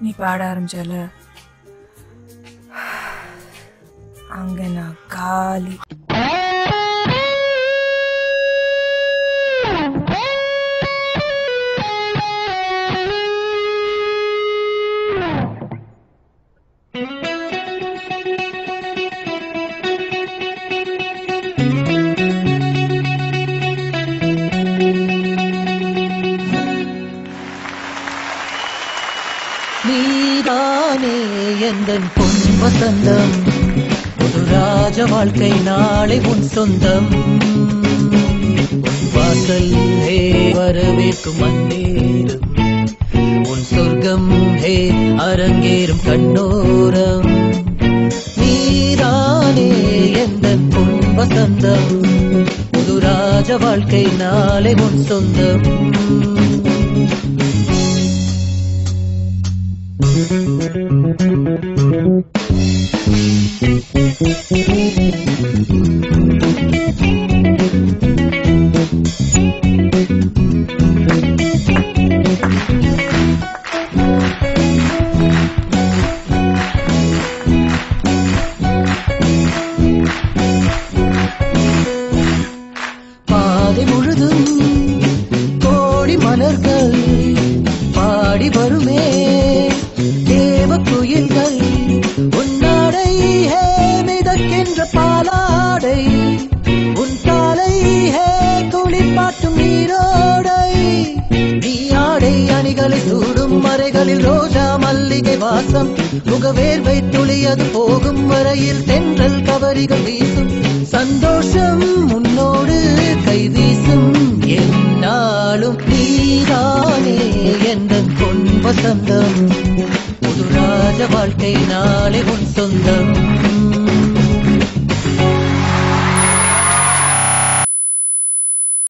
நீ பாட ஆரம்பிச்சால அங்க நான் காலி. நீதானே எந்தன் பொன் வசந்தம், புது ராஜ வாழ்க்கை நாளை உன் சொந்தம். உன் வாசல் ஹே வரவேற்கும் அந்நேரம், உன் சொர்க்கம் ஹே அரங்கேறும் கண்ணோரம். நீதானே எந்தன் பொன் வசந்தம், புது ராஜ வாழ்க்கை நாளை உன் சொந்தம். பாதை முழுதும் கோடி மலர்கள் பாடி வருமே தேவ குயில்கள், உன்னாடை ஹே மிதக்கின்ற பாலாடை, உன் காலை ஹே குளிப்பாட்டும் நீரோடை. நீ ஆடை அணிகளை சூடும் மறைகளில் ரோஜா மல்லிகை வாசம், முகவேர்வை துளியது போகும் வரையில் தென்றல் கவரிகள் வீசும். சந்தோஷம் உன்னோடு கை வீசும் என்னாலும். நீதானே எந்தன் பொன் வசந்தம், புது ராஜ வாழ்க்கை நாளை உன் சொந்தம்.